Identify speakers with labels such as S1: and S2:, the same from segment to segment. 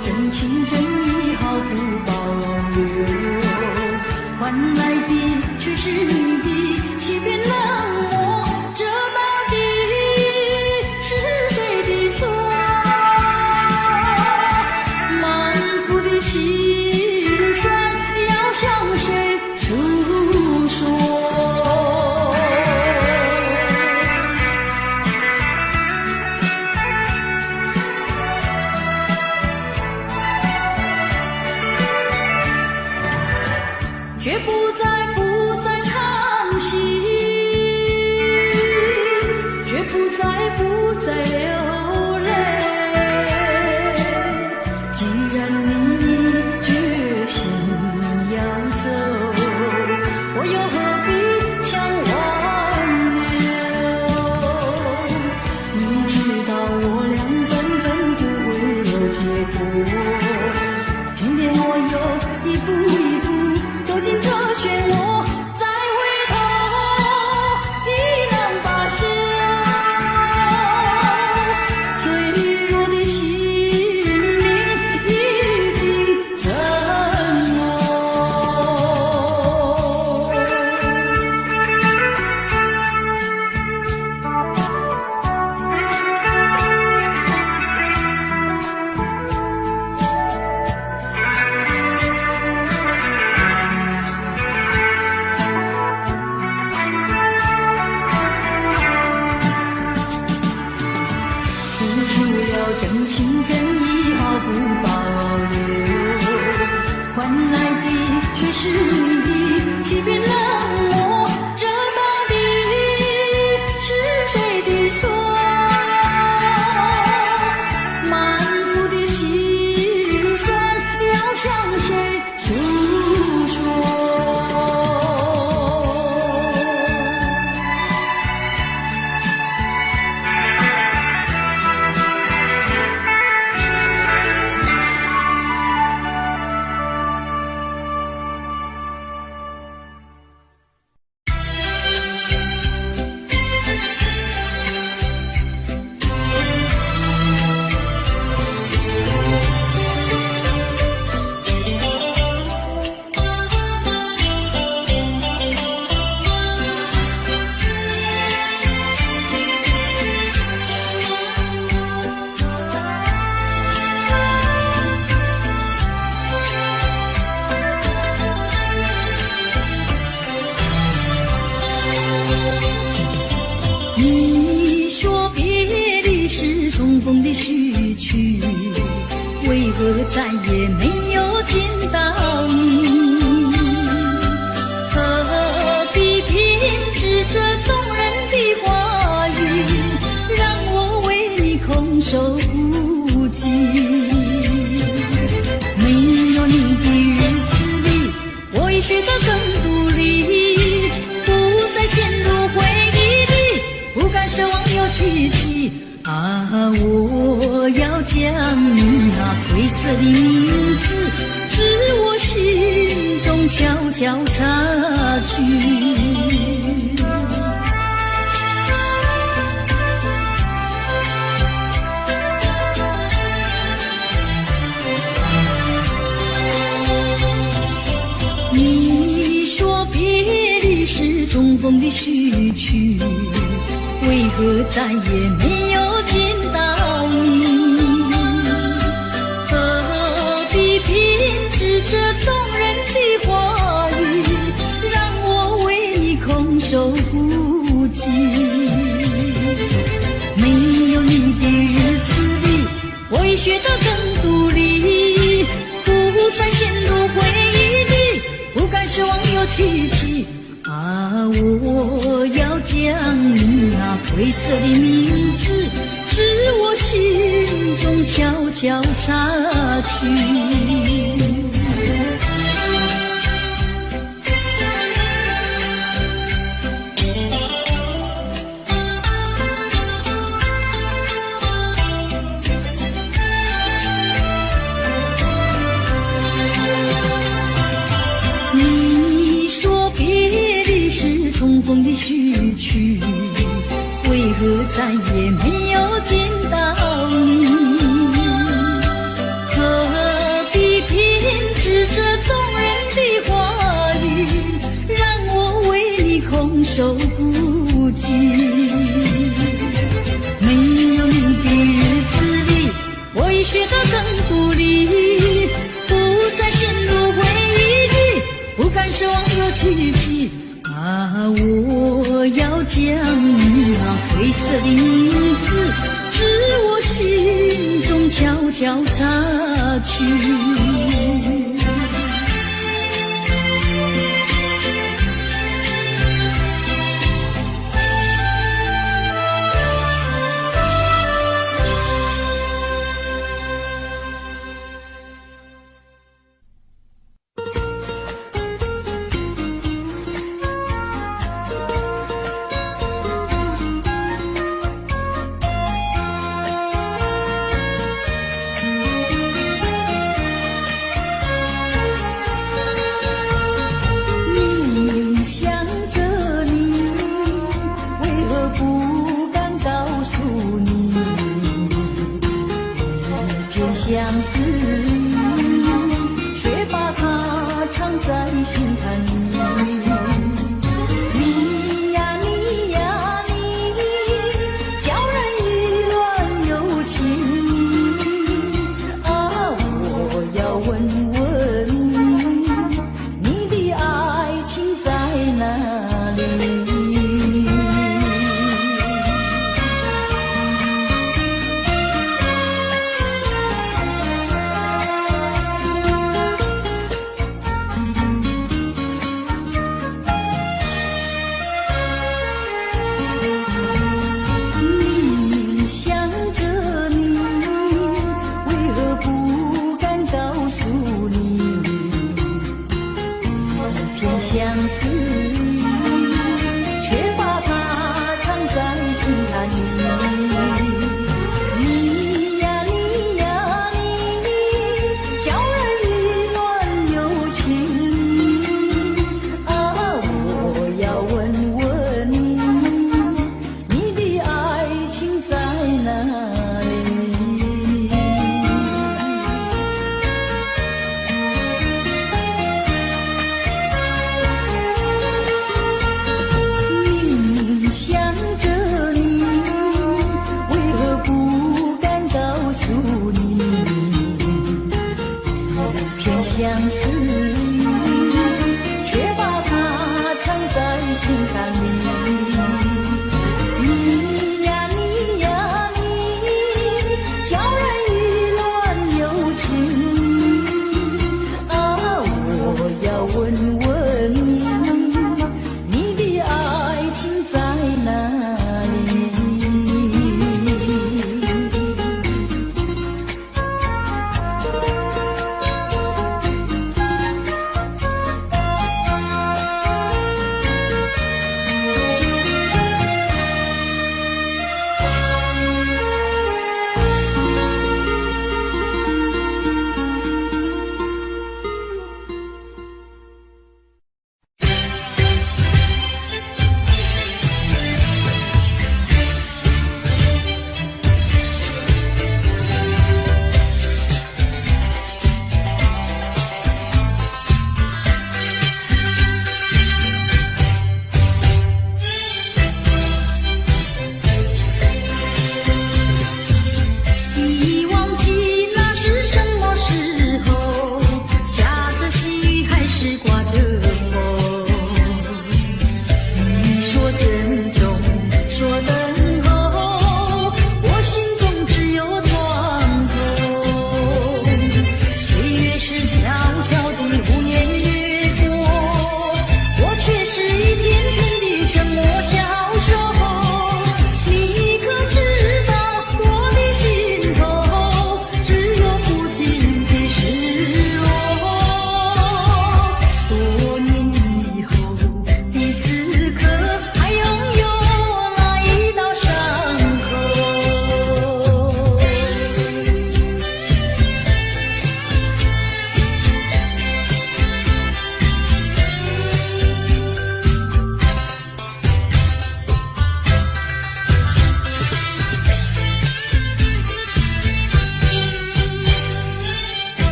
S1: 真情真意毫不保留，换来的却是你的欺骗冷漠，这到底是谁的错？满腹的心酸要向谁诉说？却不再唱戏，却不再流泪。既然你决心要走，我又何必想挽留？你知道我俩根本不会有结果，偏偏我又一步一步走进这漩涡，再回头已难罢休。脆弱的心灵已经沉默。真情真意毫不保留，换来的却是你的欺骗冷漠，这到底是谁的错？满腹的心酸要向谁诉说？你说别离是重逢的序曲，为何再也没有见到你？何必偏执这动人的话语，让我为你空守孤寂？没有你的日子里，我已学得更独立，不再陷入回忆里，不敢奢望有奇迹啊！我要将你那褪色的名字，自我心中悄悄插去。你说别离是重逢的序曲，为何再也没有见到你？何必偏执这动人的话语，让我为你空守孤寂？没有你的日子里，我已学得更独立，不再陷入回忆里，不敢奢望有奇迹啊！我要将你那褪色的名字，自我心中悄悄插去。你说别离是重逢的序曲，为何再也没有见到你？何小插曲。相思意，却把它藏在心坎里。你呀你呀你，叫人意乱又情迷。啊，我要问问你，你的爱情在哪里？相思意，却把它藏在心坎里。你呀你呀你，叫人意乱又情迷。啊，我要问问你，你的爱情在哪里？想着你，为何不敢告诉你？偏相思意，却把它藏在心坎里。你呀你呀你，叫人意乱又情迷。啊，我要问问你，你的爱情在哪里？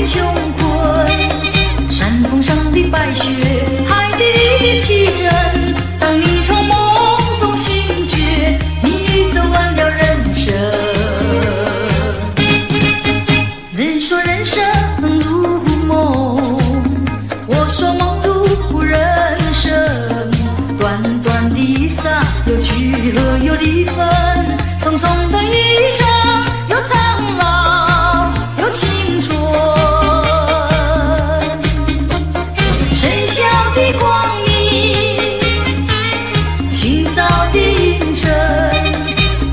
S1: 穷困，山峰上的白雪，海底里的奇珍。当你从梦中醒觉，你走完了人生。人说人生如梦，我说梦如人生。短短的一刹，有聚合有离分，匆匆的一生，有苍老有青春。深宵的光明，清早的阴沉，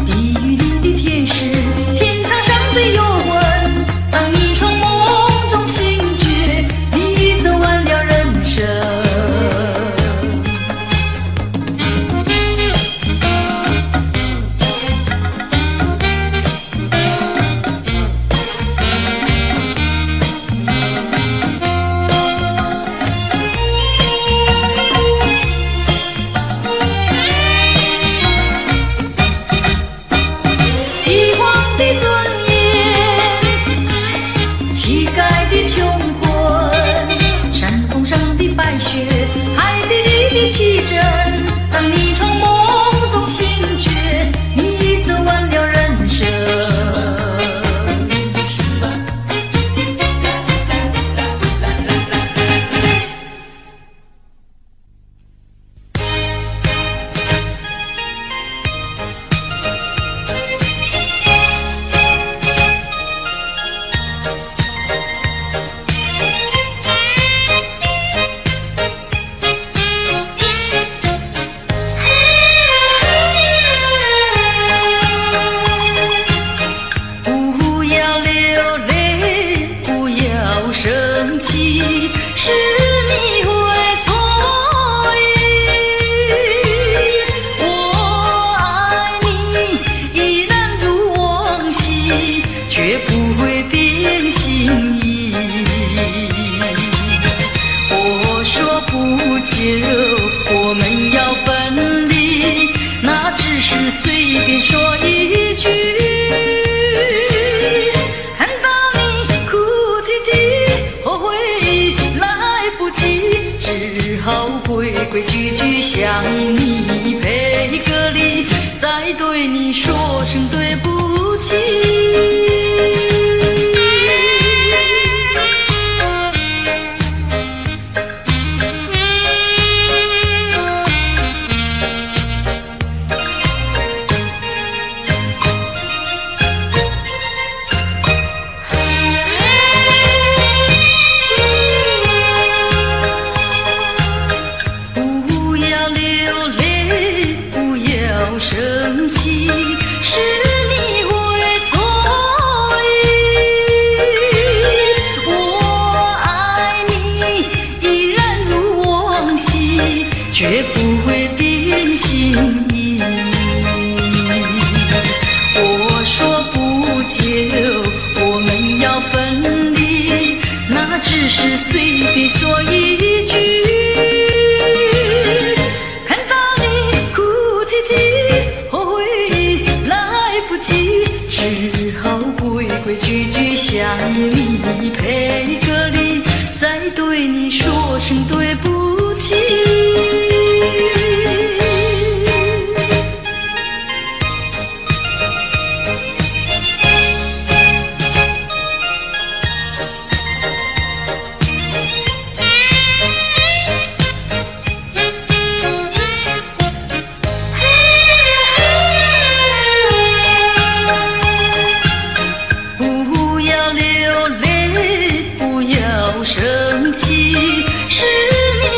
S1: 地狱里的天使，天堂上的幽魂。当你从梦中醒觉，你走完了人生。乞丐的穷困，山峰上的白雪，海底里的奇珍。当你从梦中醒觉，你走完了人生。生气是你会错意，我爱你依然如往昔，却不会变心意。我说不久我们要分离，那只是随便说一句。只好规规矩矩向你赔个礼，再对你说声对不起。生气是你会错意，我爱你依然如往昔，却不会变心意。我说不久我们要分离，那只是随便说一句。只好规规矩矩向你赔个礼，再对你说声对不起。生气是你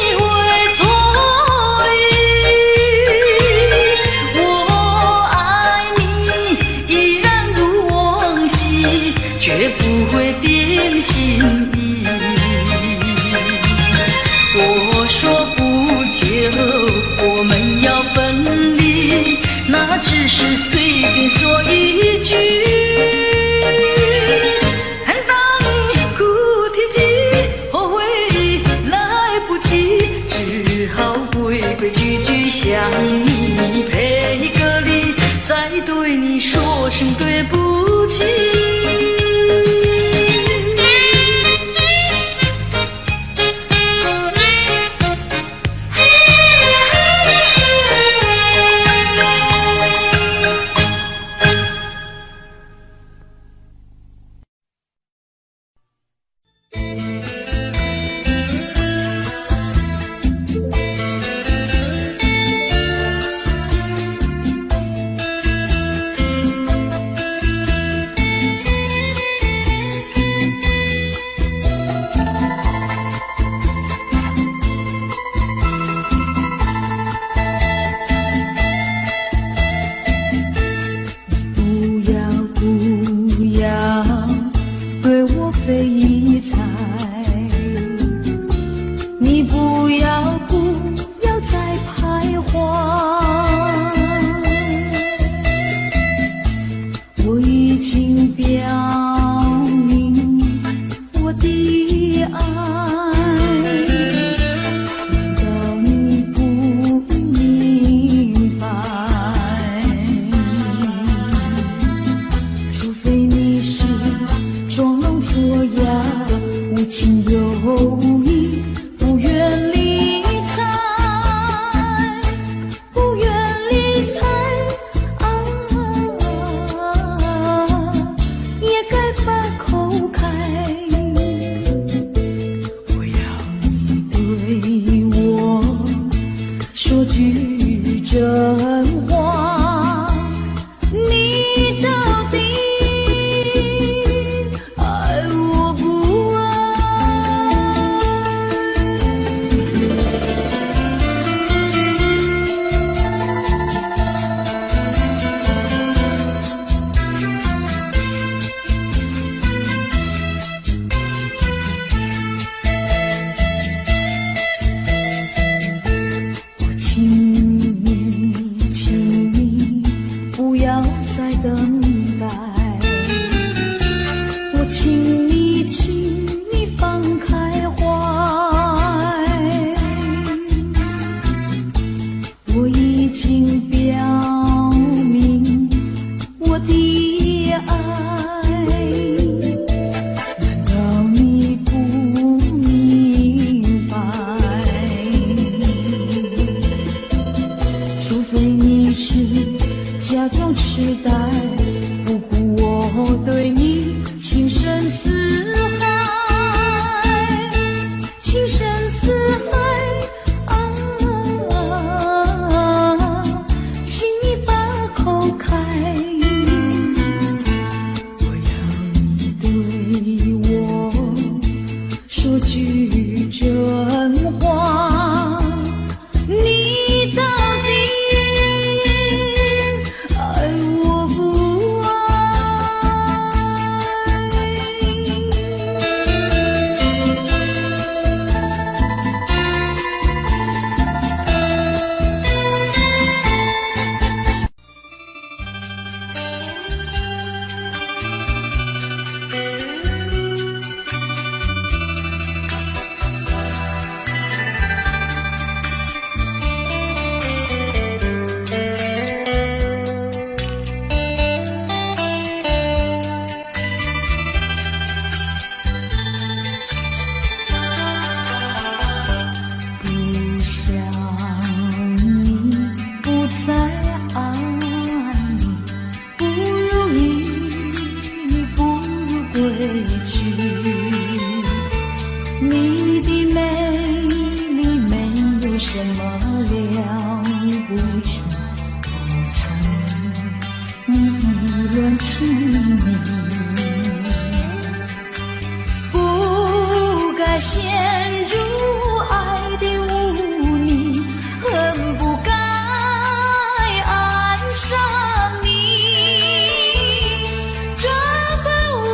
S1: 经表明我的爱，难道你不明白？除非你是装聋作哑，无情有义，不愿理睬，不愿理睬。也该把口开，我要你对我说句真话，你到底爱我不爱？请你不要再等待，我请你放开怀，我已经表明我的爱，难道你不明白？除非你是假装痴呆，不顾我对你情深似海，情深似海请你把口开，我要你对我说句真话，你到底爱我不爱？你的美丽没有什么了不起，不曾你意乱情迷，不该陷入爱的污泥，恨不该爱上你，这般无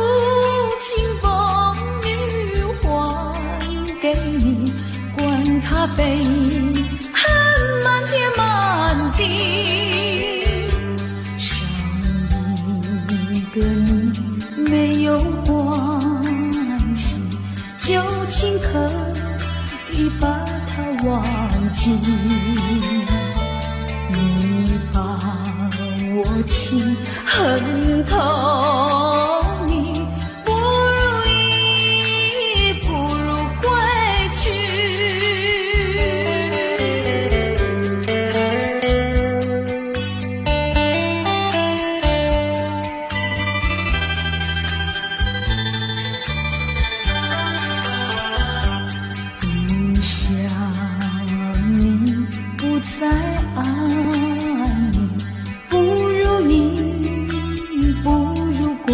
S1: 情风雨还给你，管他背影恨满天满地，少一个你没有关系，就请可以把它忘记。你把我情恨透，你不如意，不如归去。不想你，不再爱你，不如意，不如归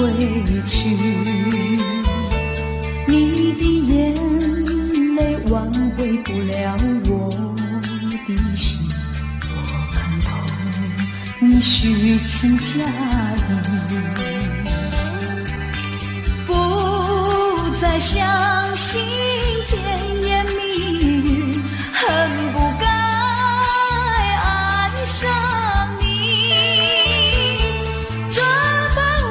S1: 去。你的眼泪挽回不了我的心，我看透你虚情假意，不再相信甜言蜜语，恨不该爱上你，这般无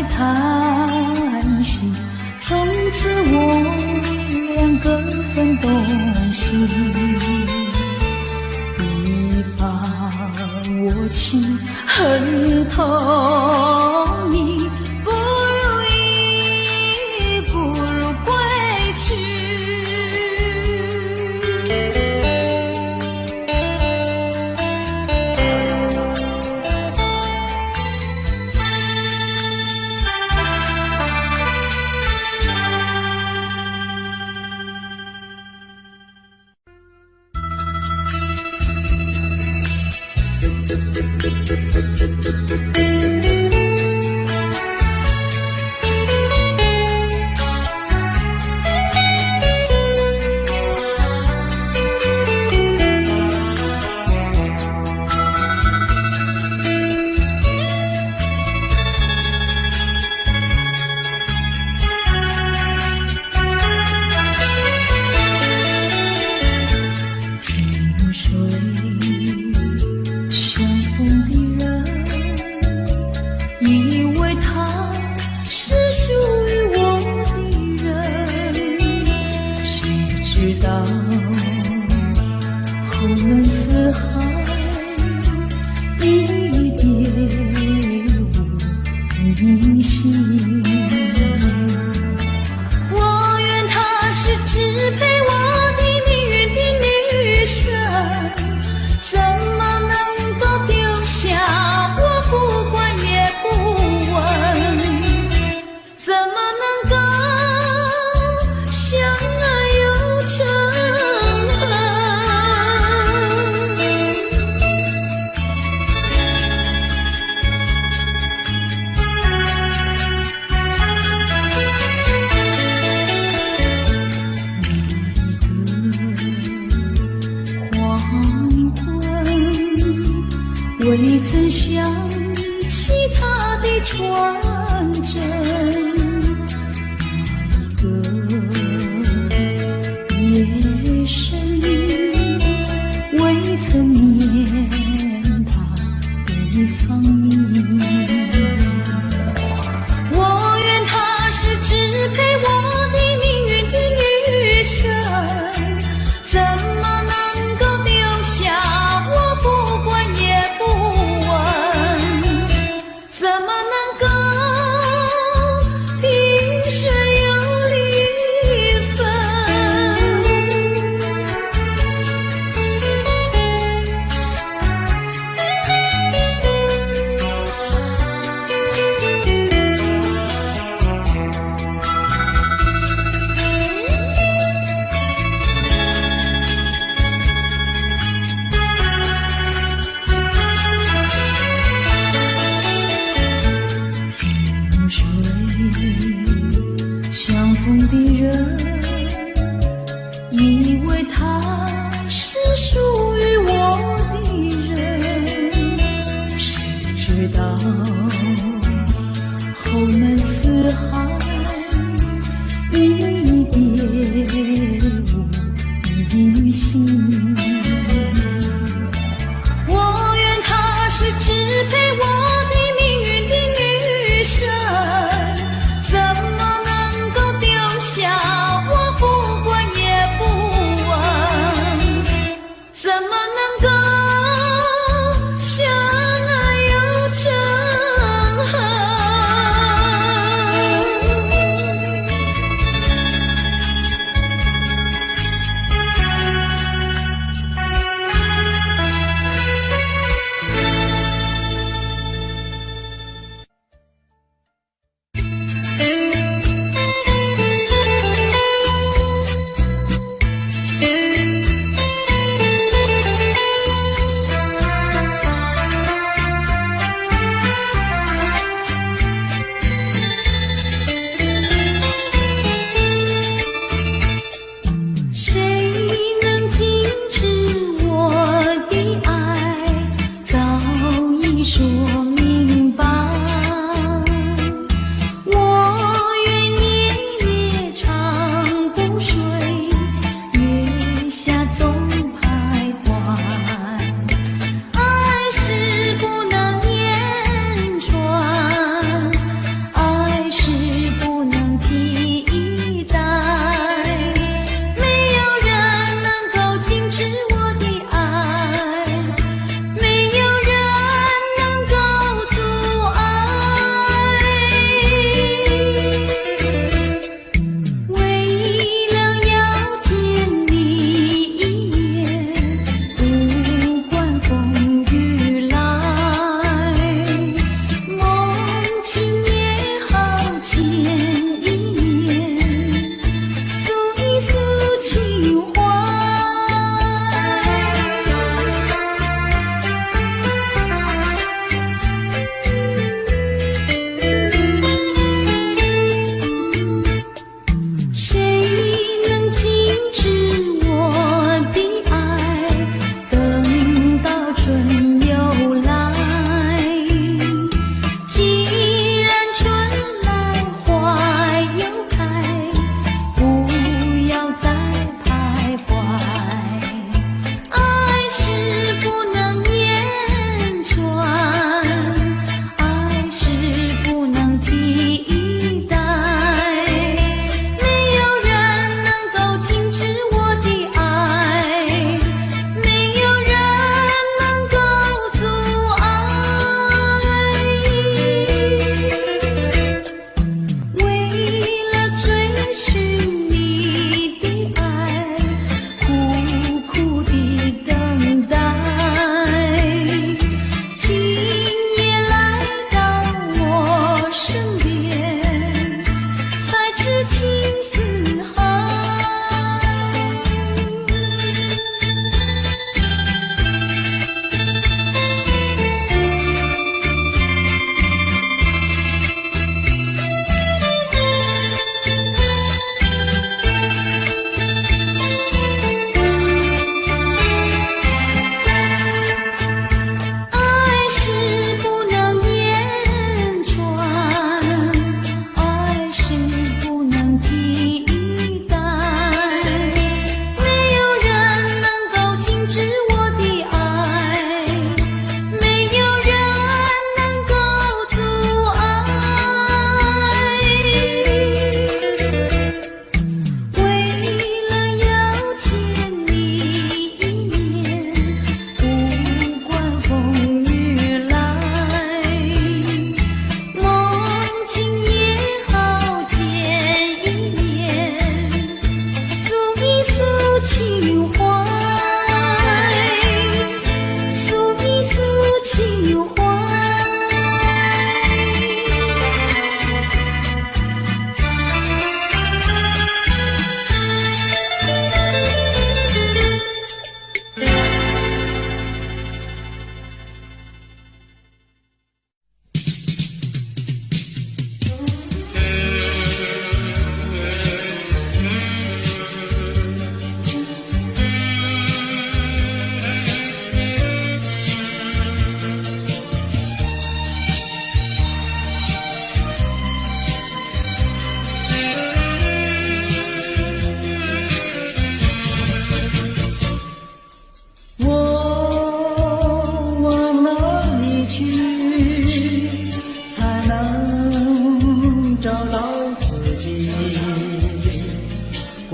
S1: 叹息，从此我两个分东西。你把我情恨透，你不如意，不如归去。未曾想起他的传真，那个夜深，未曾念他的芳名。我愿他是支配我的命运的女神，怎么能够丢下我不管也不问？怎么能够萍水有离分？相逢的人，以为他是属于我的人，谁知道后门四海，一别无音信。我愿他是支配我的命运的女神，怎么能够丢下我不管也不问？怎么能够相爱又成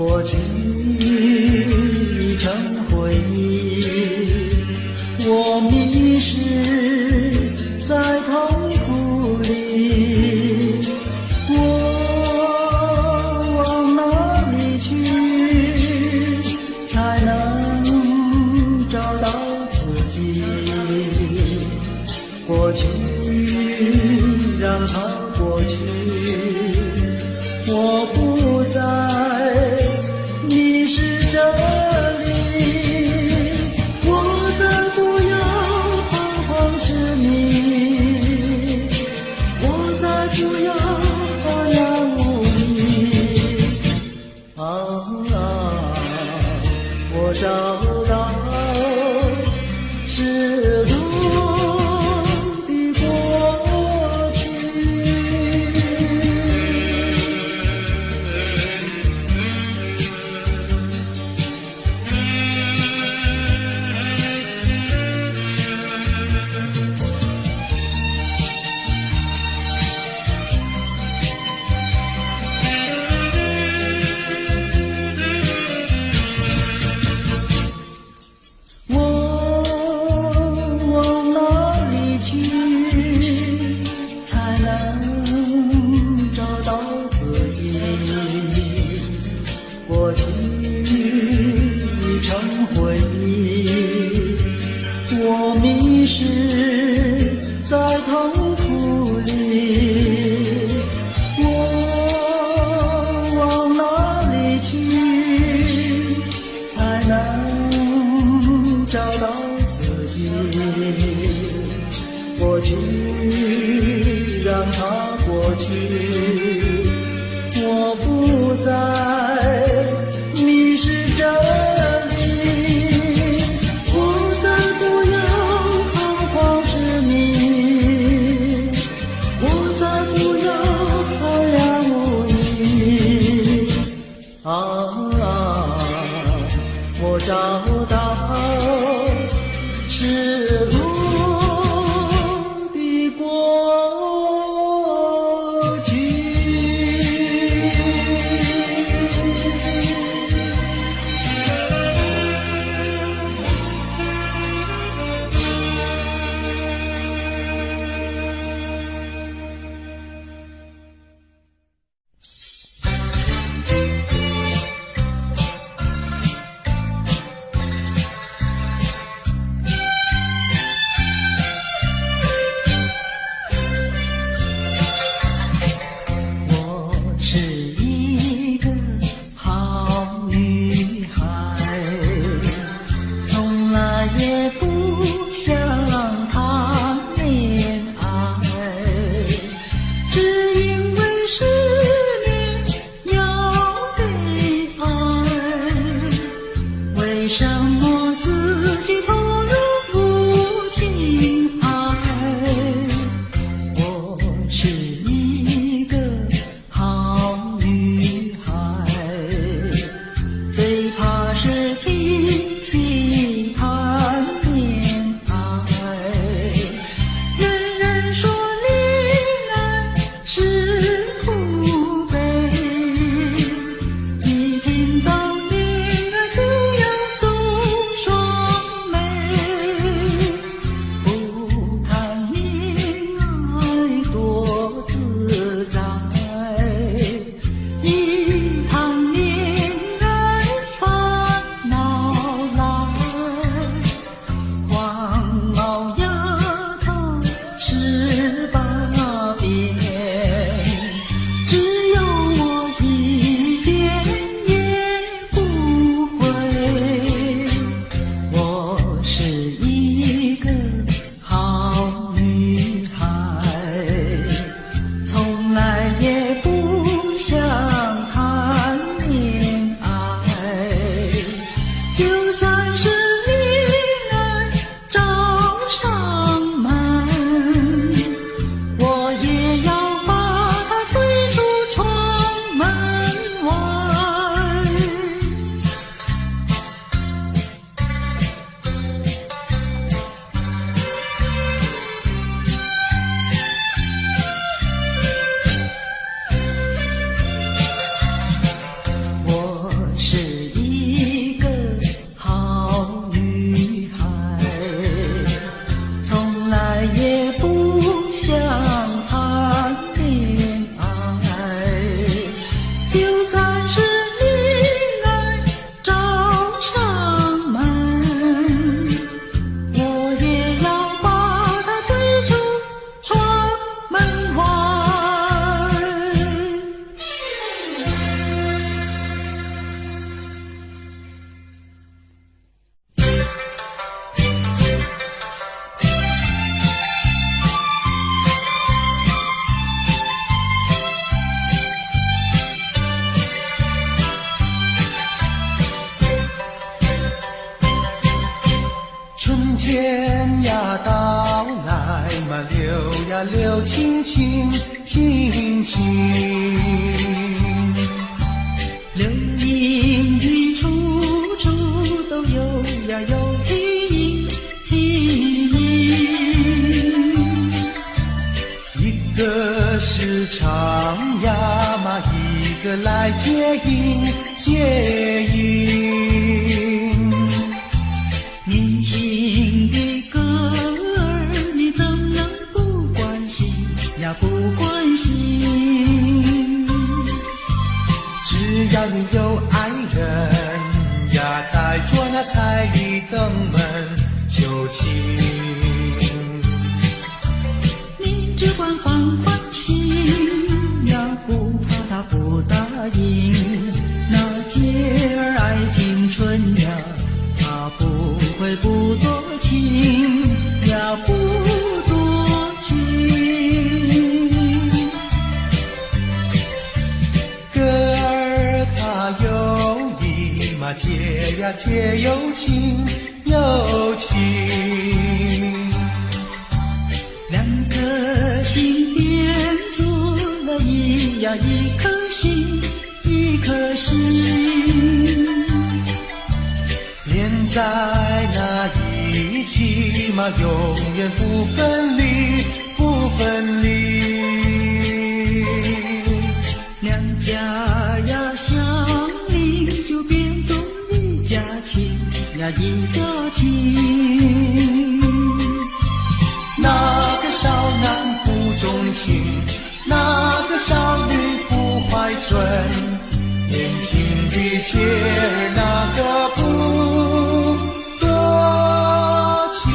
S2: 过去已成回忆，我迷失在痛苦里，我往哪里去才能找到自己？过去让它过去，我不再迷失这里，我再不要彷徨痴迷，我再不要茫然无依。我找到是路的过去。过去已成回忆，我迷失在痛苦里，我往哪里去才能找到自己？过去让它过去，我不再迷失这里，我再不要彷徨痴迷，我再不要茫然无依。我找到是路的过去。情。流言语处处都有呀有听听，一个是唱呀嘛，一个来接应接应。年轻的歌儿，你怎能不关心呀不关心？只要你有爱人呀，带着那彩礼登门就亲。你只管欢欢心呀，不怕他不答应。那姐儿爱青春呀，他不会不多情呀，不多情。歌儿它有意嘛，姐呀姐有情有情。两颗心变作了一颗心，一颗心。连在那一起嘛，永远不分离，不分离。两家呀相邻，就变作一家亲呀，一家亲。那个少男不钟情，那个少女不怀春，年轻的姐儿那个不多情。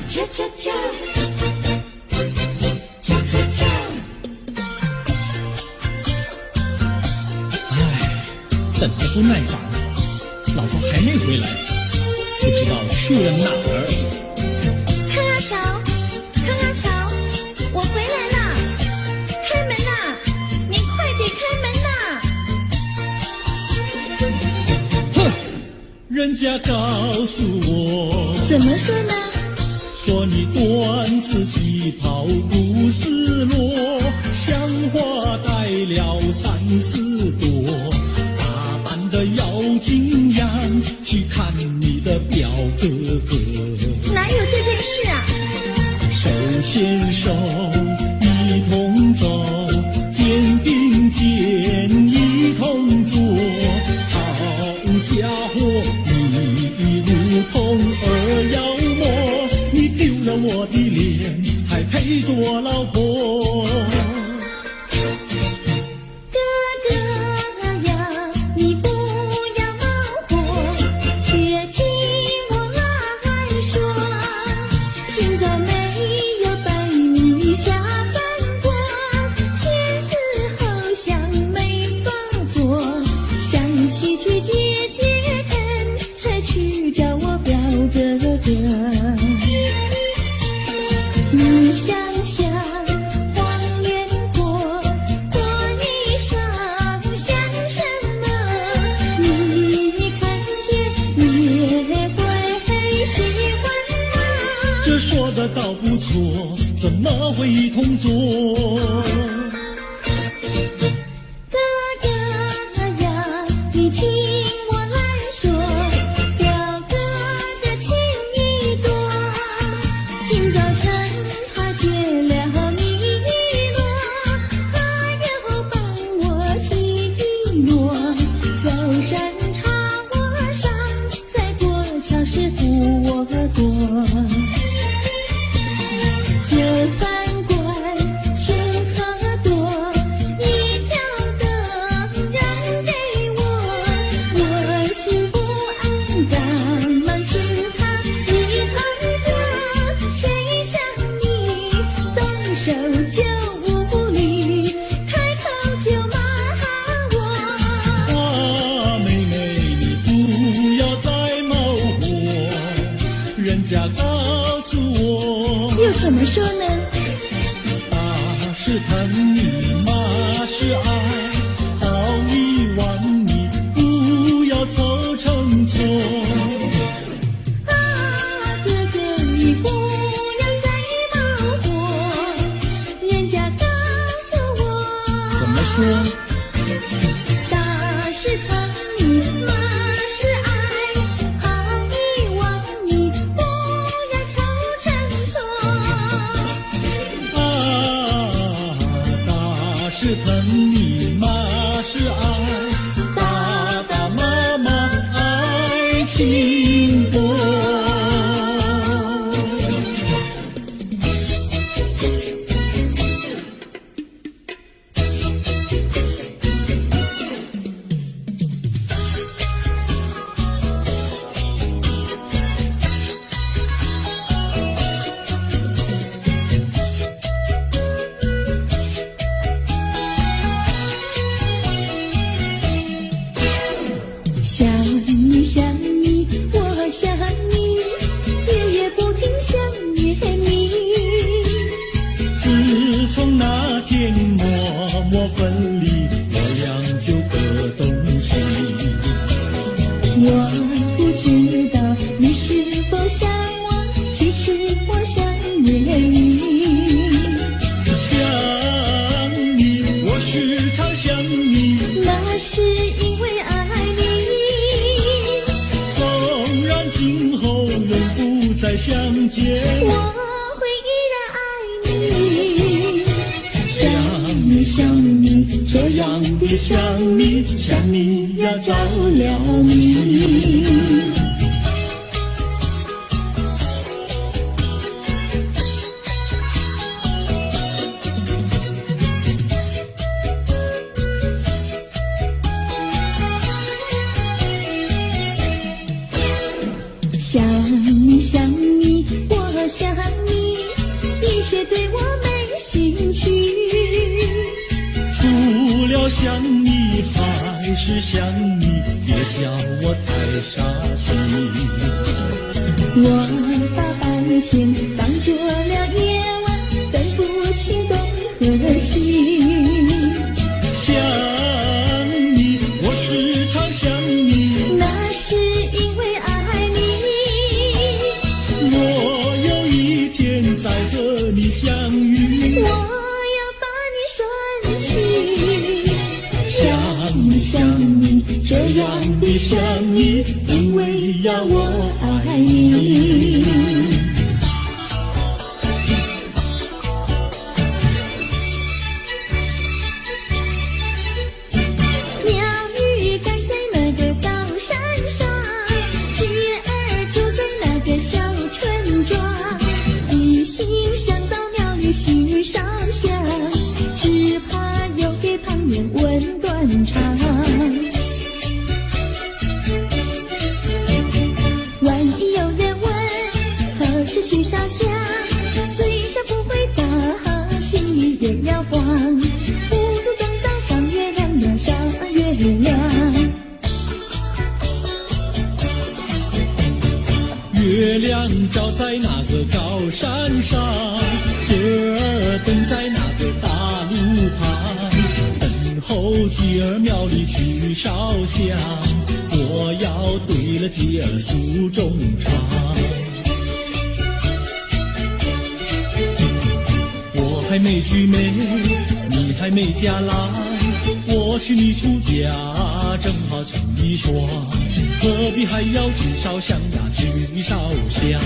S1: 恰恰恰，恰恰恰。
S3: 等得不耐烦了，老婆还没回来，不知道去了哪儿。
S4: 康阿乔，康阿乔，我回来了，开门呐！你快点开门呐！
S3: 哼，人家告诉我，
S4: 怎么说呢？
S3: 说你短次旗袍不丝落，像花戴了3-4朵，打扮得要惊艳，去看你的表哥哥。
S4: 哪有这件事啊？
S3: 手牵手一同走，肩并肩一同坐，好家伙，你如同儿妖魔，你丢了我的脸，还配做老婆？
S4: 哥哥呀，你不要恼火，且听我来说。今早没有带你下饭馆，天色好像没法做，想起去解解恨，才去找我表哥哥。你想想，黄连果，果衣裳像什么？你看见也会喜欢吗？
S3: 这说的倒不错，怎么会一同做？
S4: 哥哥呀，你听我来说，表哥的情意多。今早晨他接了你一诺，他又帮我提一诺，走山茶我上，再过桥是扶我过。就饭馆请客多，一条灯让给我，我心不安，赶忙请他一同坐。谁想你动手就无礼，开口就骂我。
S3: 啊，妹妹，你不要再冒火，人家告诉我，
S4: 又怎么说呢？
S3: 爸是疼你，妈是爱，好一碗你不心波。
S4: 想你想你，我想你，夜夜不停想念你。
S3: 自从那天默默分离，我俩就各东西。
S4: 我不知道你是否想我，其实我想念你。
S3: 想你，我时常想你，
S4: 那是因为爱你。
S3: 纵然今后永不再相见，
S4: 我会依然爱你。想你想你，这样的想你，想你呀着了迷。想你想你，我想你，一切对我没兴趣。
S3: 除了想你还是想你，别笑我太傻气。
S4: 我把白天当作了夜晚，分不清东和西。
S3: 想你，我时常想你，
S4: 那是因为爱你。
S3: 我有一天再和你相遇，
S4: 我要把你拴起。想你想你，这样的想你，因为呀我爱你。鸟语盖在那个高山上，鸡儿住在那个小村庄。一心想到庙里去烧香，只怕又给旁人问断肠。万一有人问何时去烧香，嘴上不回答，心里也要慌。不如等到上月亮呀上月亮。
S3: 月亮照在那个高山上，姐儿等在那个大路旁，等候姐儿庙里去烧香，我要对了姐儿诉衷肠。我还没娶妹，你还没嫁来，我娶你出嫁，正好成一双，何必还要去烧香呀，去烧香。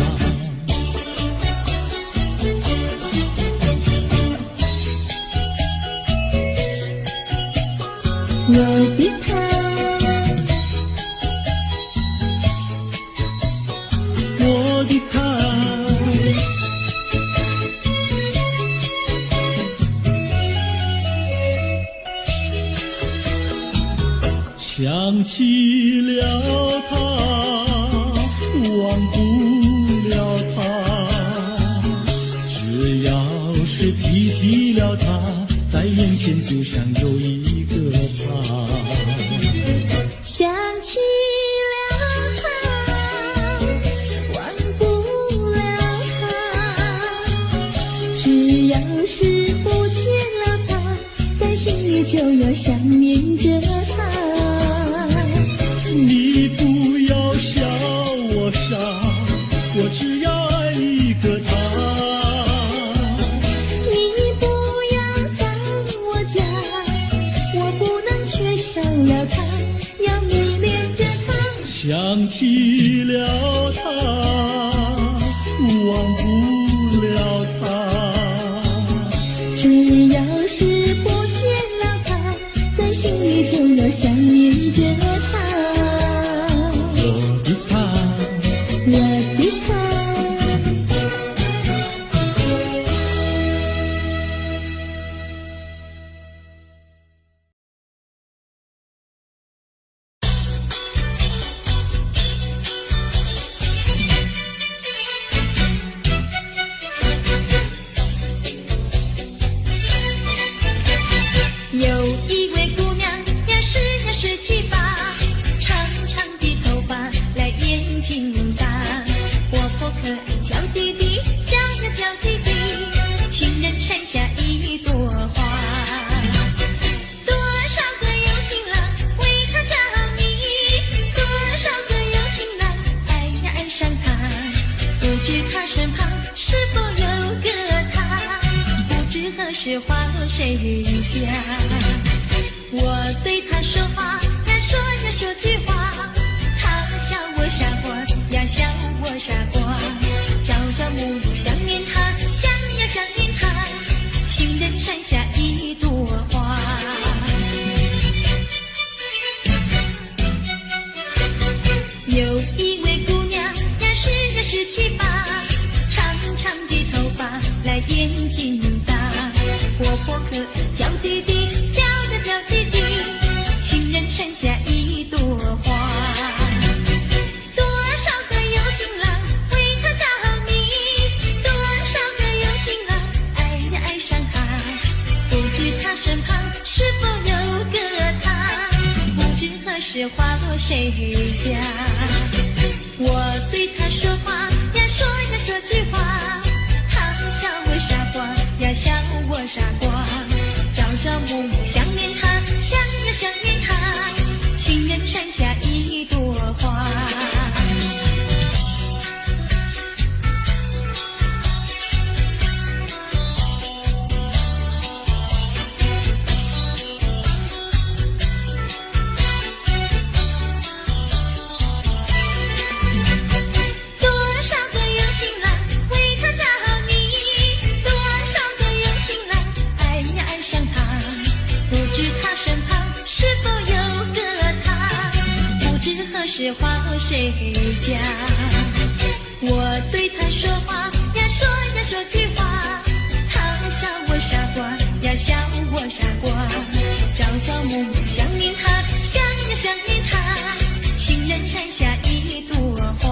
S4: 我的他，
S3: 我的他，想起了他，忘不了他，只要是提起了他，在眼前就像有一个他。
S4: 想起了他，忘不了他。只要是不见了他，在心里就要想念着他。
S3: 你不要笑我傻，我只要爱一个他。
S4: 你不要当我家，我不能缺少了他，要迷恋着他。
S3: 想起了他，忘不了他。
S4: 只要是不见了他，在心里就要想念着他。
S3: 我的他。
S4: 是话谁家？我对他说话呀说呀说句话，他笑我傻瓜呀笑我傻瓜，朝朝暮暮想念他，想呀想念他，情人山下一朵花。有一位姑娘呀17、18，长长的头发来眼睛大，活泼可爱叫弟弟，叫呀叫弟弟，情人山下一朵花。多少个有情郎为她着迷，多少个有情郎爱呀爱上她，不知她身旁是否有个他，不知何时花落谁家。我对他说话呀说呀说句话，他笑我傻瓜呀笑我傻瓜，朝朝暮暮想念他，想呀想念他，情人山下一朵花。是花谁家？我对他说话呀说呀说句话，他笑我傻瓜呀笑我傻瓜，朝朝暮暮想念他，想呀想念他，情人山下一朵花。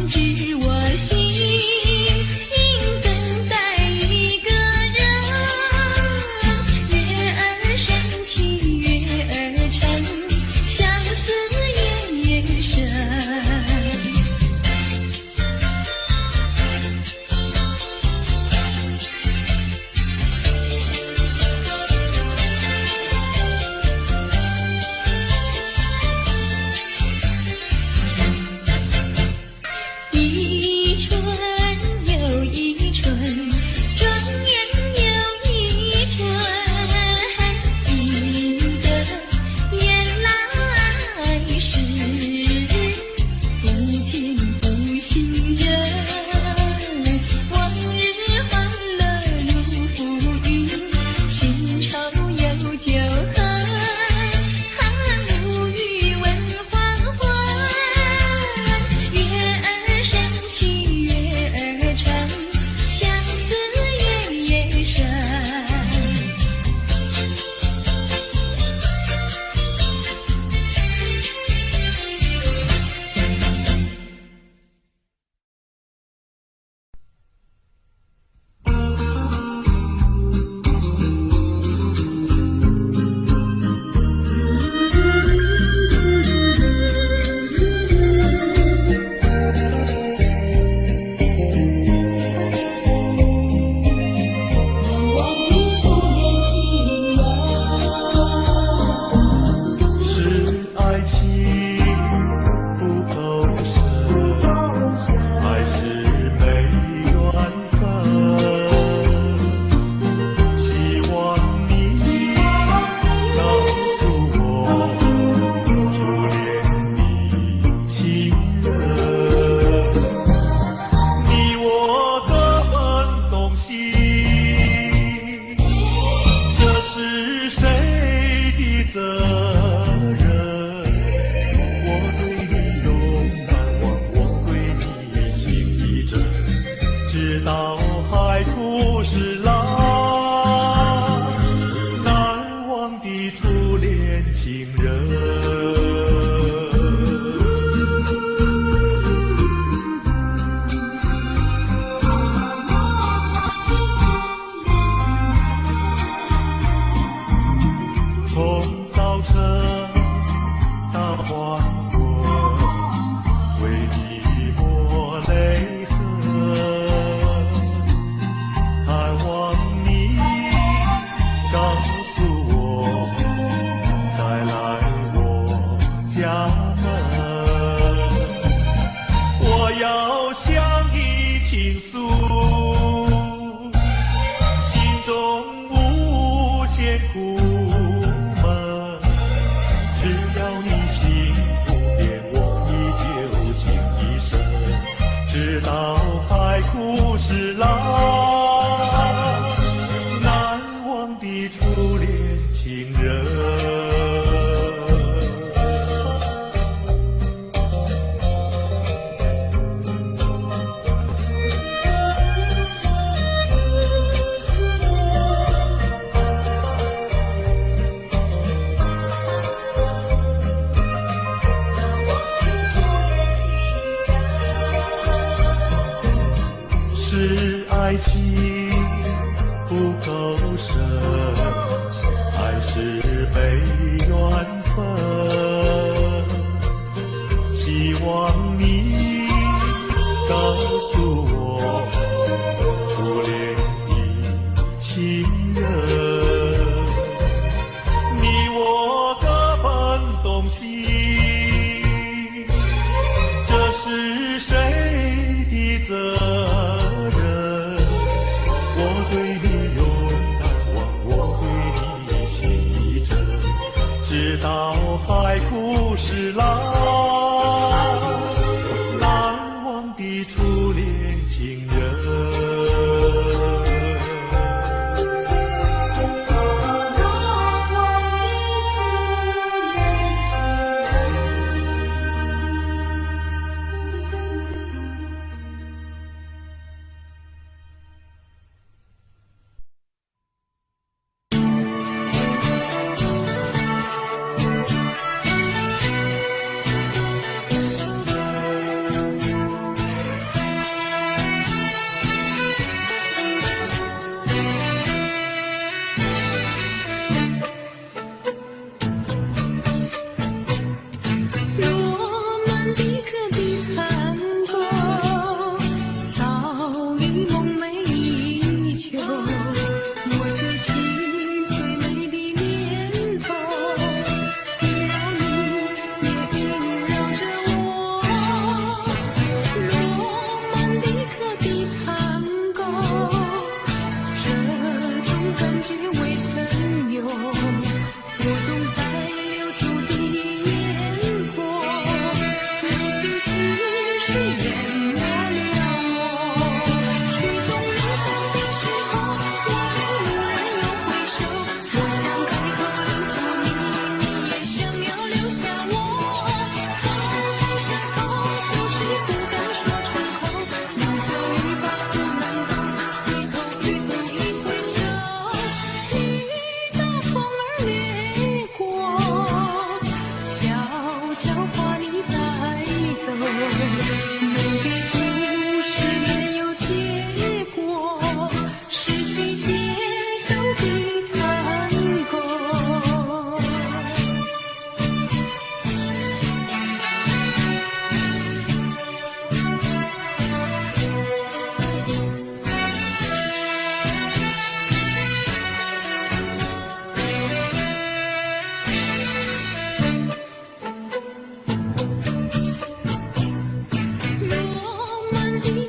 S4: 知我心，等待一个人。月儿升起月儿沉，相思夜夜深。一春又一春，转眼又一春，记得原来是不见不信人。往日欢乐如浮云，新愁又旧恨，无语问黄昏。月儿升起月儿沉，相思夜夜深。
S2: 是爱情不够深，还是没缘分？希望你告诉我，初恋的情人，你我各分东西，这是谁的责任？我对你永难忘，我对你情意真，直到海枯石烂，难忘的初恋情人。从早晨到黄昏，为你抹泪痕，盼望你告诉我，再来我家门。我要向你倾诉，心中无限苦闷。只要你心不变，我依旧情一生，直到海枯石烂，难忘的初恋情人。是爱情不够深，还是没缘分？希望你告诉我，初恋的情人，你我各分东西，这是谁的责任？我对你永难忘，我对你情意真，直到海枯石烂，难忘的初恋情人。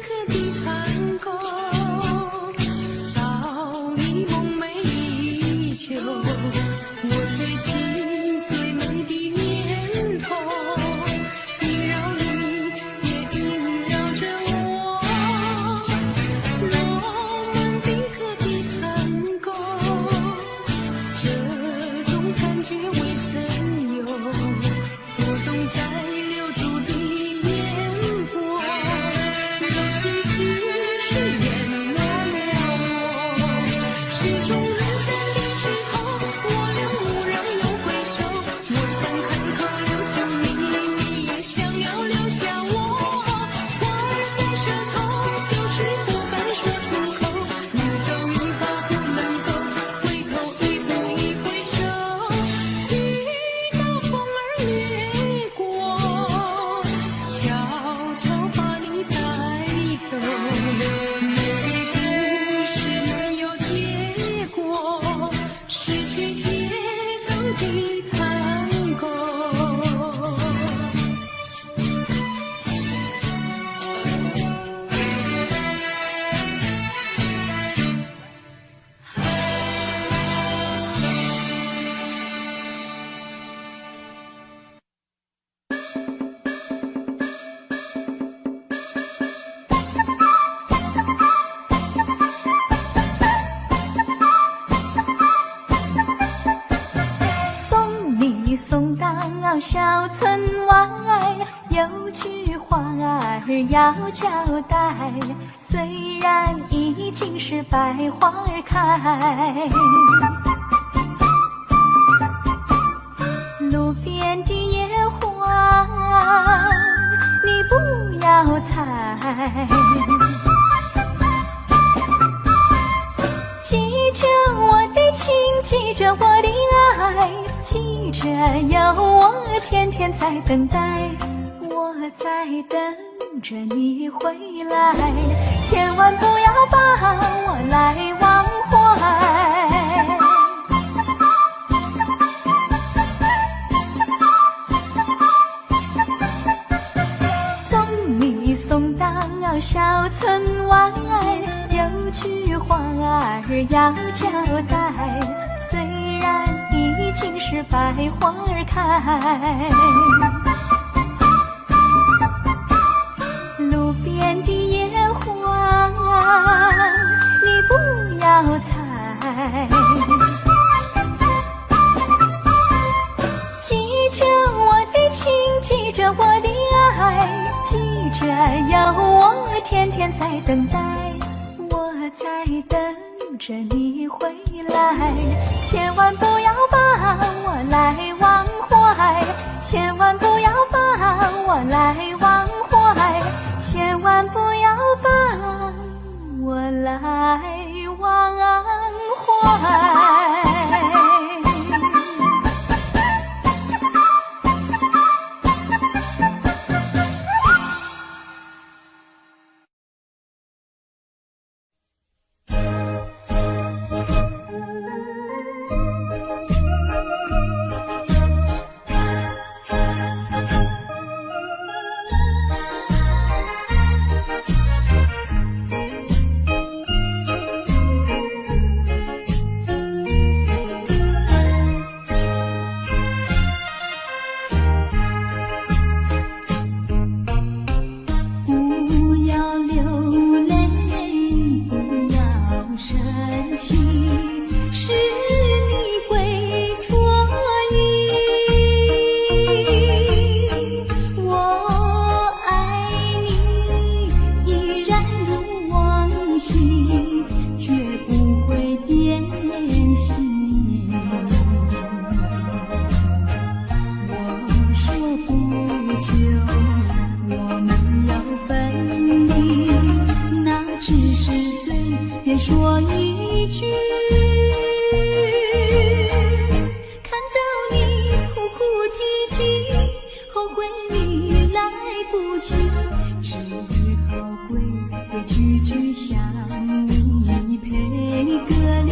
S1: 可的探戈，早已梦寐以求。我最亲最美的念头，萦绕你，也萦绕着我。罗曼蒂克的探戈，这种感觉未曾有，波动在留住的眼波，柔情似水淹没了我。水中人散的时候，我仍蓦然又回首，我想看看留住你，你也想要留下我。话儿在舌头，就是不敢说出口，临走一步不能够，回头一步一回首，一道风儿掠过，悄悄把你带走。美丽故事难有结果，失去节奏的探戈。
S4: 送你送到小村外，有句话儿要交代。虽然已经是百花儿开，路边的野花你不要采，记着我的情，记着我的爱，记着有我天天在等待，我在等着你回来，千万不要把我来忘怀。送你送到小村外，有句话儿要交代，虽然已经是百花儿开，路边的野花你不要采，记着我的情，记着我的爱，记着有我天天在等待，我在等着你回来，千万不要把我来忘怀，千万不要把我来忘怀，千万不要把我来忘怀。说一句，看到你哭哭啼啼，后悔已来不及，只好规规矩矩向你赔个礼，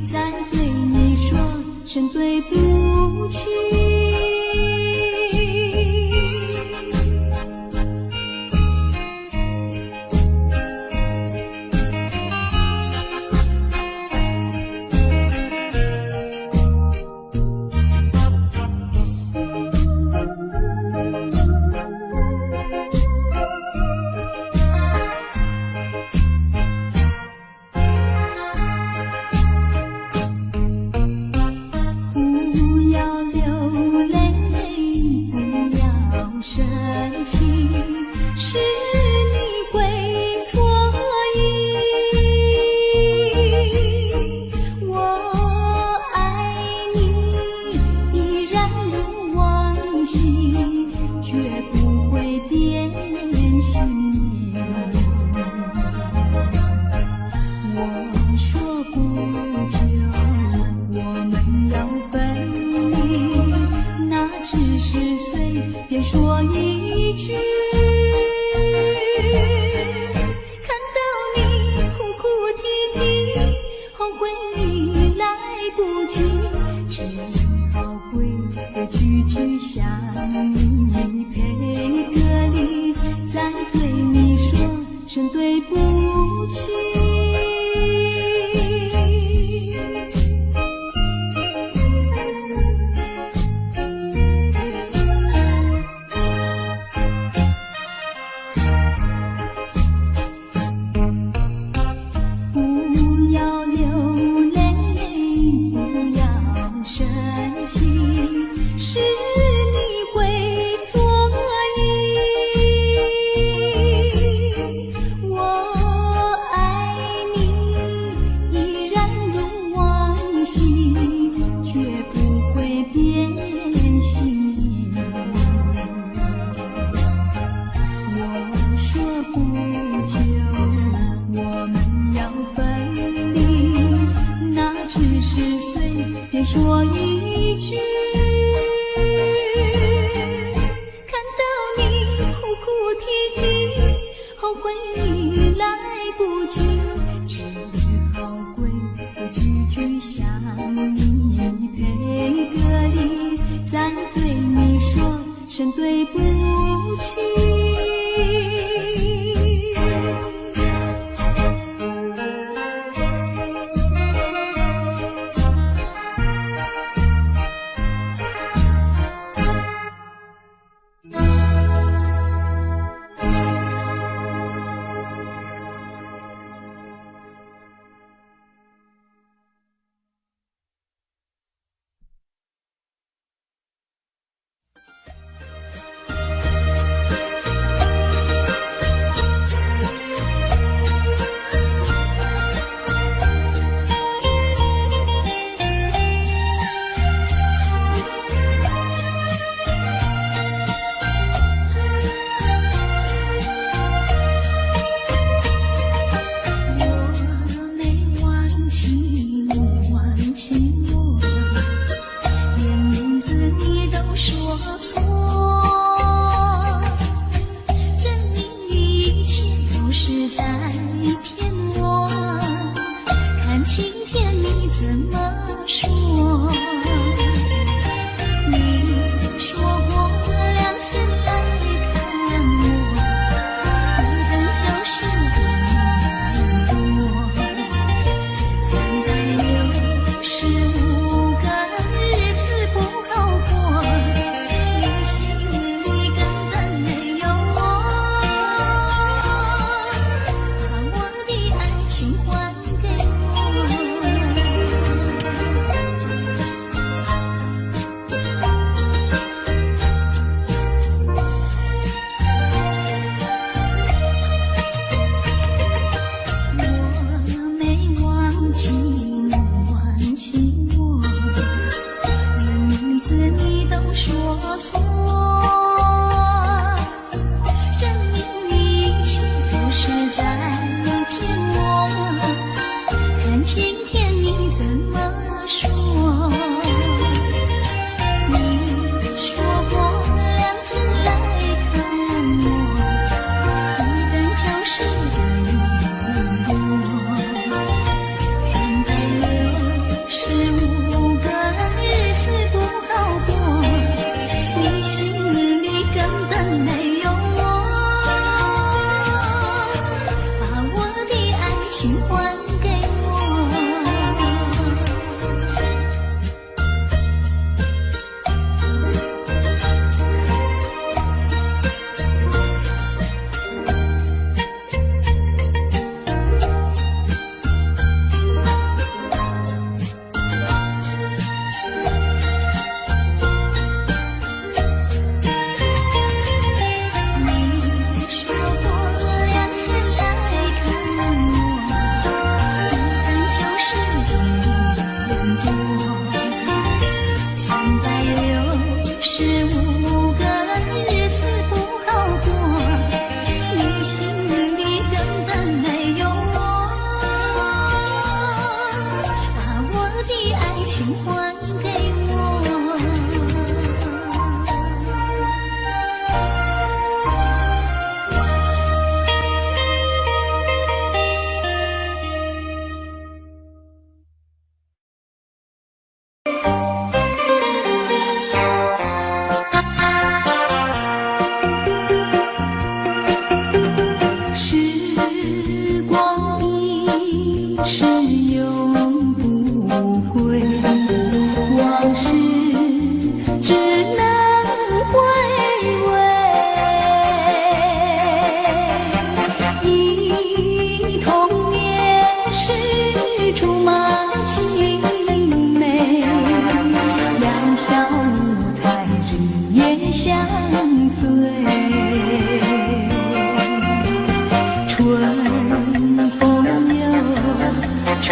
S4: 再对你说声对不起。声对不起。不要流泪，不要生气，是你会错意。我爱你，依然如往昔，绝不会变心。我说不久我们要分离，那只是随便说一句。看到你哭哭啼啼，后悔已来不及，只好规规矩矩向你赔个礼，再对你说声对不起。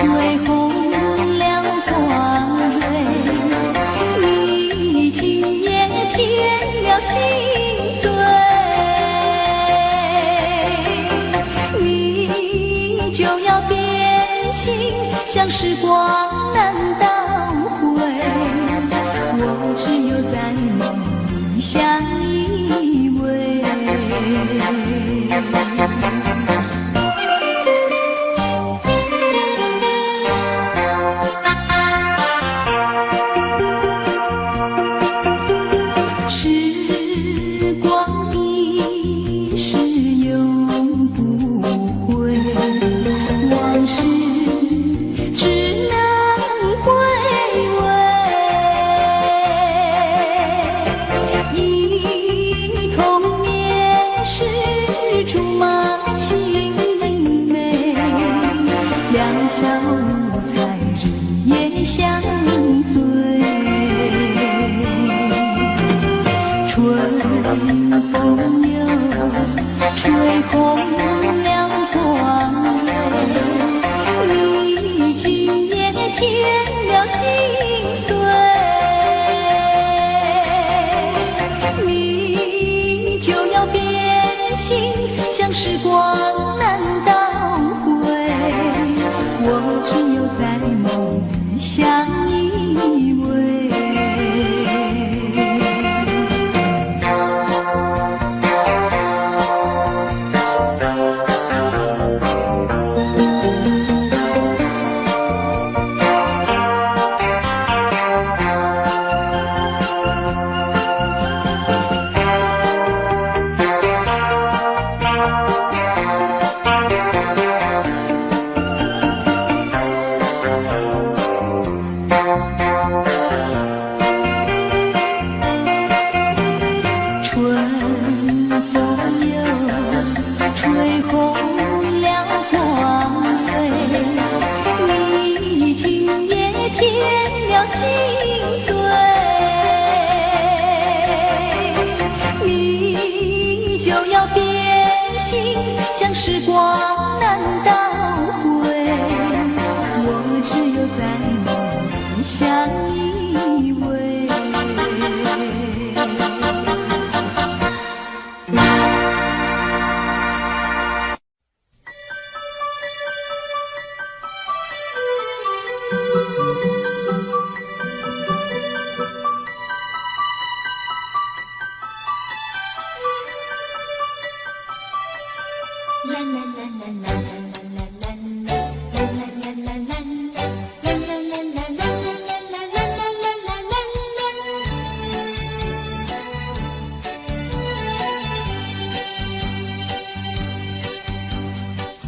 S1: 吹红了花蕊，你今夜添了心醉，你就要变心，像时光难倒回，我只有在梦里相依偎。时光一逝永不回，往事只能回味。忆童年时竹马青梅，两小无猜日夜相对。春风又吹红了花蕊，你今夜添了心醉，你就要变心，像时光难倒回，我只有在梦里相依偎。像时光难倒回，我只有在梦里相依偎。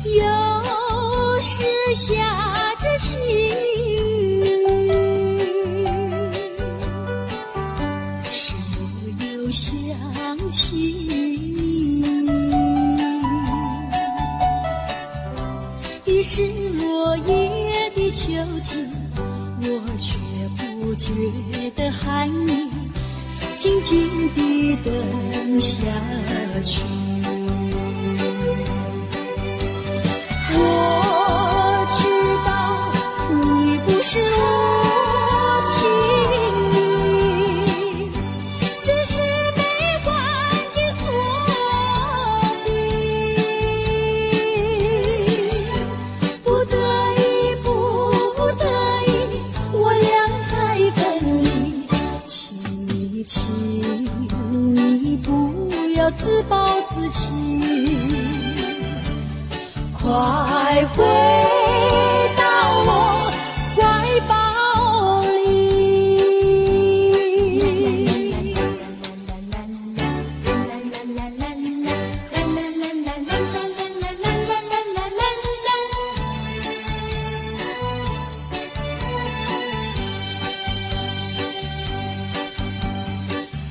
S4: 又是下着细雨，手又想起你，已是落叶的秋景，我却不觉得寒意，静静地等下去。我知道你不是无情意，只是没关紧锁闭，不得已，不得已，我俩才分离。请你不要自暴自弃，快回到我怀抱里。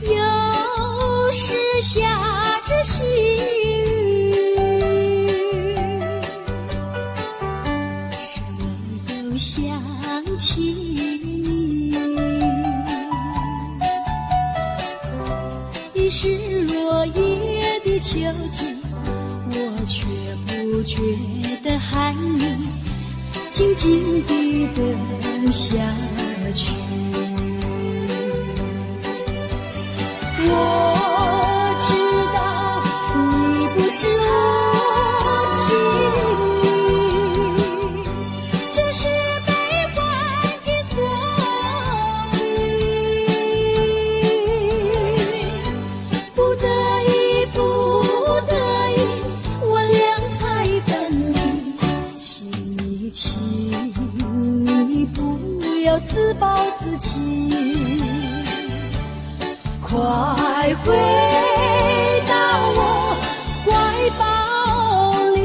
S4: 又是下着细雨，想起你，已是落叶的秋景，我却不觉得寒意，静静地等下去。我知道你不是无情意，只是被环境所逼，不得已，不得已，我俩才分离。请你不要自暴自弃，快回到我怀抱里。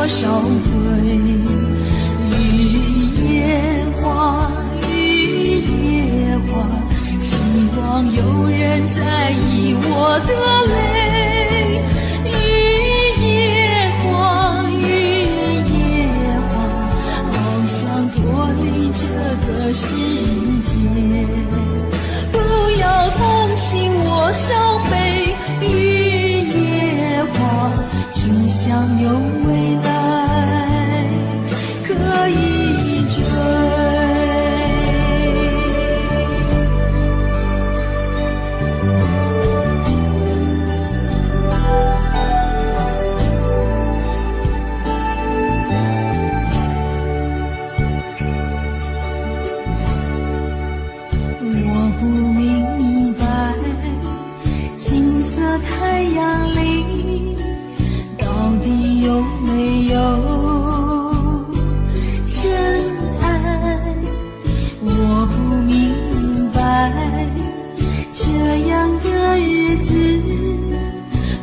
S1: 多少回。雨夜花，雨夜花，希望有人在意我的泪。雨夜花，雨夜花，好想脱离这个世界。不要同情我伤悲，雨夜花，只想有未来可以追。我不明白，金色太阳里到底有没有真爱？我不明白，这样的日子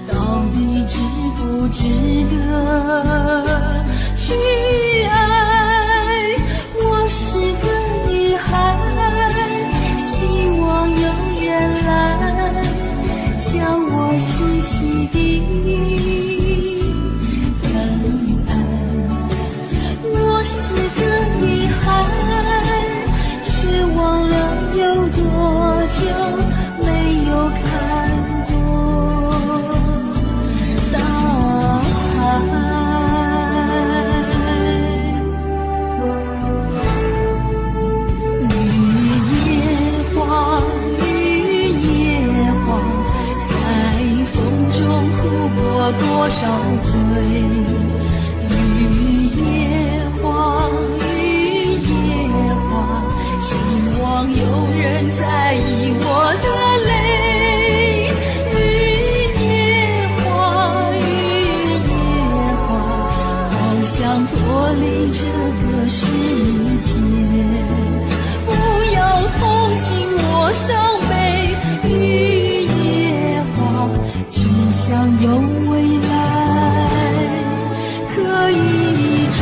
S1: 到底值不值得去爱？我是个女孩，希望有人来将我细细地疼爱。我是个女孩，却忘了有多久没有看过大海。多少回，雨夜花，雨夜花，希望有人在意我的泪。雨夜花，雨夜花，好想脱离这个世界。不要同情我伤悲，雨夜花，只想有未来可以追。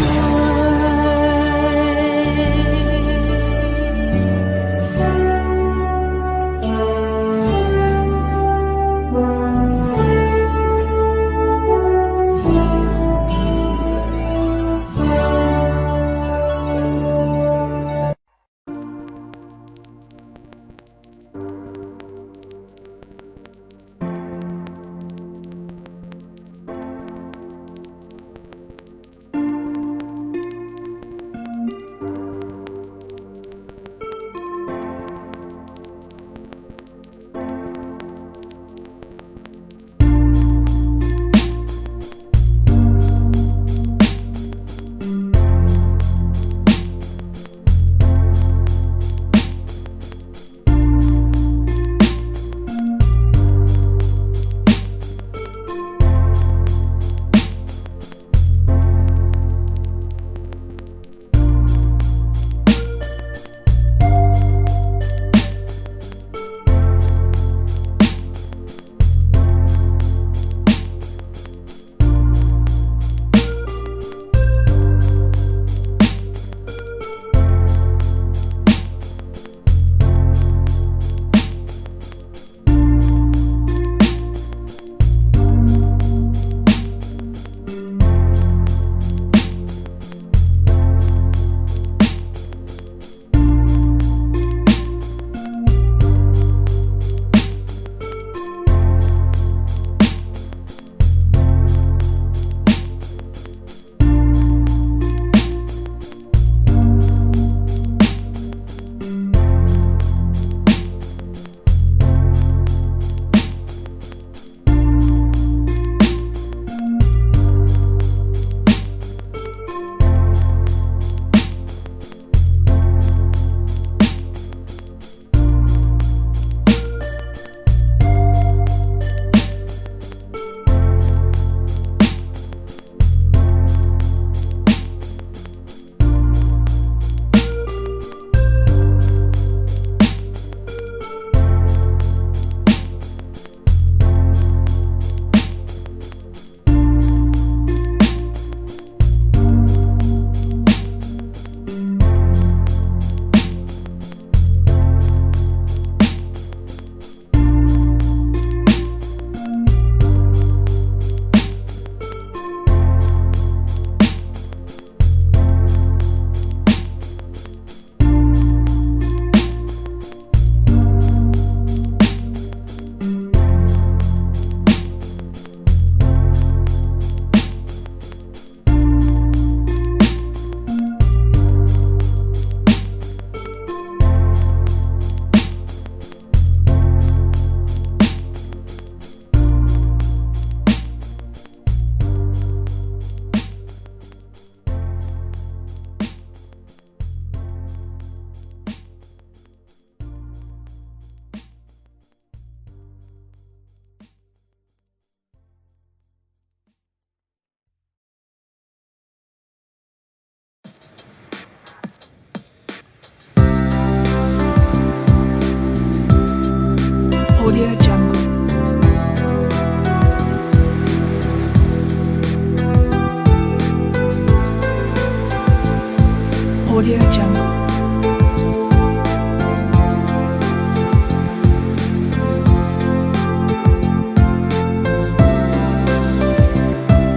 S1: Audio Jungle.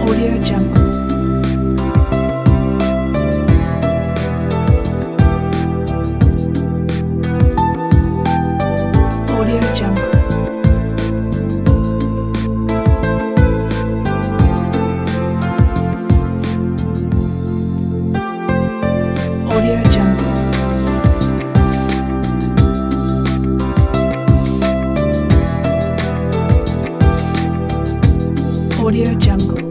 S1: Audio Jungle. Audio Jungle. Audio Jungle. Audio Jungle.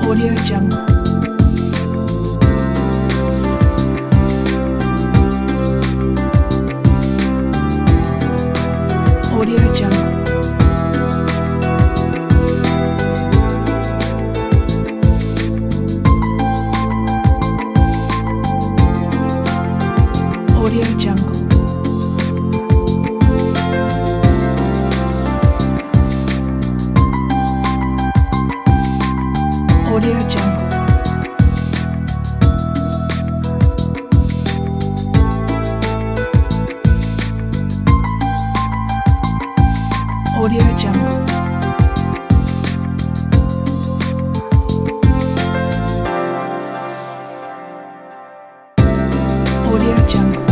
S1: Audio Jungle. Audio Jungle. Audio Jungle. Audio Jungle. Audio Jungle. Audio Jungle.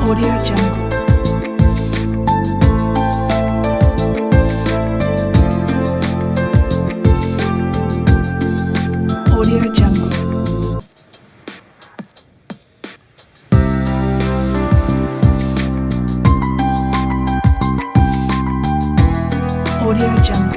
S1: Audio Jungle. Audio Jungle. Audio Jungle.